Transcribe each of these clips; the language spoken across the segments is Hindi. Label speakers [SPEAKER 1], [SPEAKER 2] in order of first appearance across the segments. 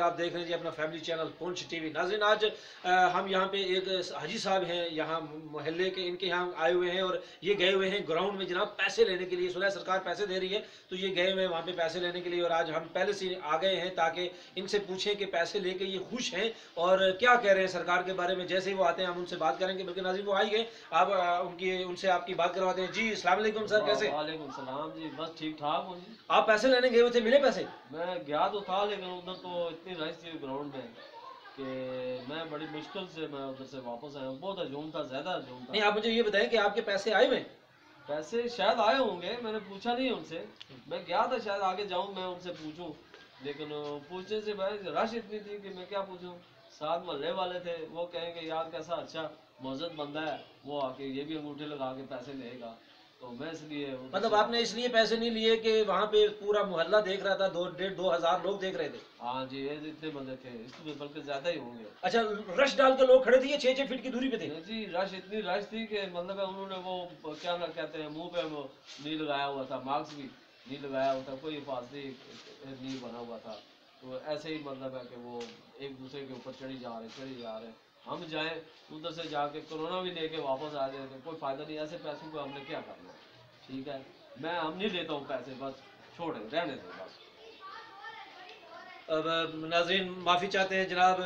[SPEAKER 1] आप देख रहे हैं जी अपना फैमिली चैनल पुंछ टीवी। नाज़रीन, आज हम यहाँ पे एक हाजी साहब हैं यहाँ मोहल्ले के, इनके यहाँ आए हुए हैं और ये गए हुए हैं ग्राउंड में जनाब पैसे लेने के लिए। सुलह सरकार पैसे दे रही है तो ये गए हुए हैं वहाँ पे पैसे लेने के लिए और आज हम पहले से आ गए हैं ताकि इनसे पूछें कि पैसे लेके ये खुश हैं और क्या कह रहे हैं सरकार के बारे में। जैसे ही वो आते हैं हम उनसे बात करेंगे, बल्कि नाज़रीन वो आई गए, आप उनसे आपकी बात करवाते हैं। जी अस्सलाम वालेकुम सर, कैसे?
[SPEAKER 2] वालेकुम सलाम जी, बस ठीक ठाक हूँ जी।
[SPEAKER 1] आप पैसे लेने गए हुए थे, मिले पैसे?
[SPEAKER 2] मैं गया तो था लेकिन उधर तो इतनी रश थी ग्राउंड में कि मैं बड़ी मुश्किल से मैं उधर से वापस आया। बहुत हजूम था, ज्यादा हजूम था।
[SPEAKER 1] नहीं, आप मुझे ये बताएं कि आपके पैसे आए हुए?
[SPEAKER 2] पैसे शायद आए होंगे, मैंने पूछा नहीं उनसे। मैं गया था शायद आगे जाऊँ मैं उनसे पूछूं, लेकिन पूछने से भाई रश इतनी थी कि मैं क्या पूछूं। साथ मोहल्ले वाले थे, वो कहेंगे यार कैसा अच्छा मौजूद बंदा है, वो आके ये भी अंगूठे लगा के पैसे लेगा। तो मैं इसलिए
[SPEAKER 1] मतलब आपने इसलिए पैसे नहीं लिए कि वहाँ पे पूरा मोहल्ला देख रहा था, 2,500 लोग देख रहे थे?
[SPEAKER 2] हाँ जी, ये जितने बंदे थे इसमें बल्कि ज्यादा ही होंगे।
[SPEAKER 1] अच्छा, रश डाल के लोग खड़े थे, 6-6 फीट की दूरी पे थे?
[SPEAKER 2] जी, इतनी रश थी कि मतलब उन्होंने वो क्या ना कहते हैं मुंह पे वो नहीं लगाया हुआ था, मास्क भी नहीं लगाया हुआ था, कोई हिफाजती नहीं बना हुआ था। तो ऐसे ही मतलब है कि वो एक दूसरे के ऊपर चढ़ी जा रहे। हम जाएं उधर से जाके कोरोना भी लेके वापस आ जाए तो कोई फायदा नहीं। ऐसे पैसों को हमने क्या करना। ठीक है, हम नहीं देता हूँ पैसे, बस छोड़े रहने दो बस।
[SPEAKER 1] अब नाज़रीन माफ़ी चाहते हैं जनाब,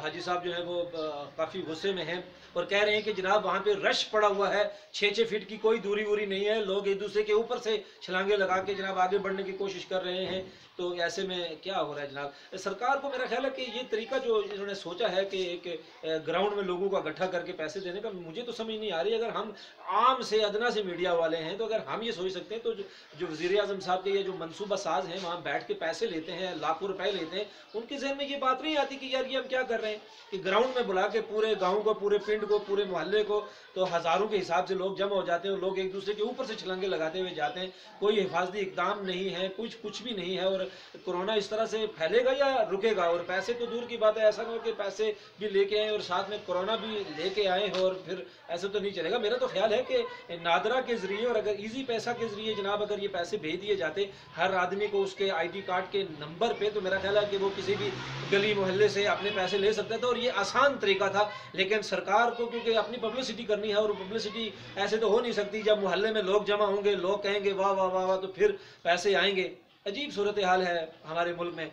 [SPEAKER 1] हाजी साहब जो है वो काफ़ी गुस्से में हैं और कह रहे हैं कि जनाब वहाँ पे रश पड़ा हुआ है, 6-6 फीट की कोई दूरी वूरी नहीं है, लोग एक दूसरे के ऊपर से छलांगे लगा के जनाब आगे बढ़ने की कोशिश कर रहे हैं। तो ऐसे में क्या हो रहा है जनाब? सरकार को मेरा ख्याल है कि ये तरीका जो इन्होंने सोचा है कि एक ग्राउंड में लोगों को इकट्ठा करके पैसे देने का, मुझे तो समझ नहीं आ रही। अगर हम आम से अदना से मीडिया वाले हैं तो अगर हम ये सोच सकते हैं तो जो वज़ीर आज़म साहब के ये जो मनसूबा साज हैं वहाँ बैठ के पैसे लेते हैं, लाखों रुपए लेते हैं, उनके जहन में ये बात नहीं आती कि यार ये हम क्या कर रहे हैं कि ग्राउंड में बुला के पूरे गाँव को, पूरे पिंड को, पूरे मोहल्ले को, तो हज़ारों के हिसाब से लोग जमा हो जाते हैं और लोग एक दूसरे के ऊपर से छलांगे लगाते हुए जाते हैं। कोई हिफाजती इकदाम नहीं है, कुछ भी नहीं है और कोरोना इस तरह से फैलेगा या रुकेगा? और पैसे तो दूर की बात है, ऐसा नहीं हो कि पैसे भी लेके आए और साथ में कोरोना भी लेके आए और फिर ऐसे तो नहीं चलेगा। मेरा तो ख्याल है कि नादरा के जरिए और अगर इजी पैसा के जरिए जनाब अगर ये पैसे भेज दिए जाते हर आदमी को उसके ID कार्ड के नंबर पे, तो मेरा ख्याल है कि वो किसी भी गली मोहल्ले से अपने पैसे ले सकते थे और ये आसान तरीका था। लेकिन सरकार को क्योंकि अपनी पब्लिसिटी करनी है और पब्लिसिटी ऐसे तो हो नहीं सकती, जब मोहल्ले में लोग जमा होंगे, लोग कहेंगे वाह वाह वाह वाह, तो फिर पैसे आएंगे। अजीब सूरत हाल है हमारे मुल्क में।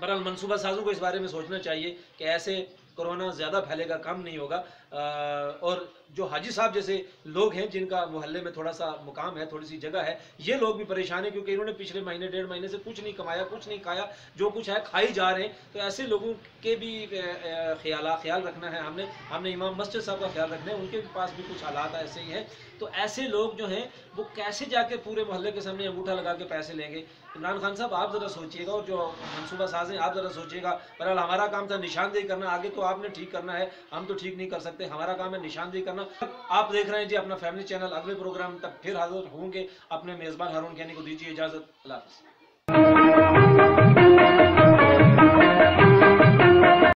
[SPEAKER 1] बहरहाल मनसूबा साजों को इस बारे में सोचना चाहिए कि ऐसे कोरोना ज़्यादा फैलेगा, कम नहीं होगा। और जो हाजी साहब जैसे लोग हैं जिनका मोहल्ले में थोड़ा सा मुकाम है, थोड़ी सी जगह है, ये लोग भी परेशान हैं क्योंकि इन्होंने पिछले महीने 1.5 महीने से कुछ नहीं कमाया, कुछ नहीं खाया, जो कुछ है खाई जा रहे हैं। तो ऐसे लोगों के भी ख्याल रखना है हमने इमाम मस्जिद साहब का ख्याल रखना है, उनके पास भी कुछ हालात ऐसे ही हैं। तो ऐसे लोग जो हैं वो कैसे जाके पूरे मोहल्ले के सामने अंगूठा लगा के पैसे लेंगे? इमरान खान साहब आप ज़रा सोचिएगा और जो मनसूबा साज हैं आप ज़रा सोचिएगा। बहरहाल हमारा काम था निशानदेही करना, आगे तो आपने ठीक करना है, हम तो ठीक नहीं कर सकते, हमारा काम है निशानदेही करना। आप देख रहे हैं जी अपना फैमिली चैनल। अगले प्रोग्राम तक फिर हाजिर होंगे। अपने मेज़बान हारून कहने को दीजिए इजाज़त। अल्लाह हाफ़िज़।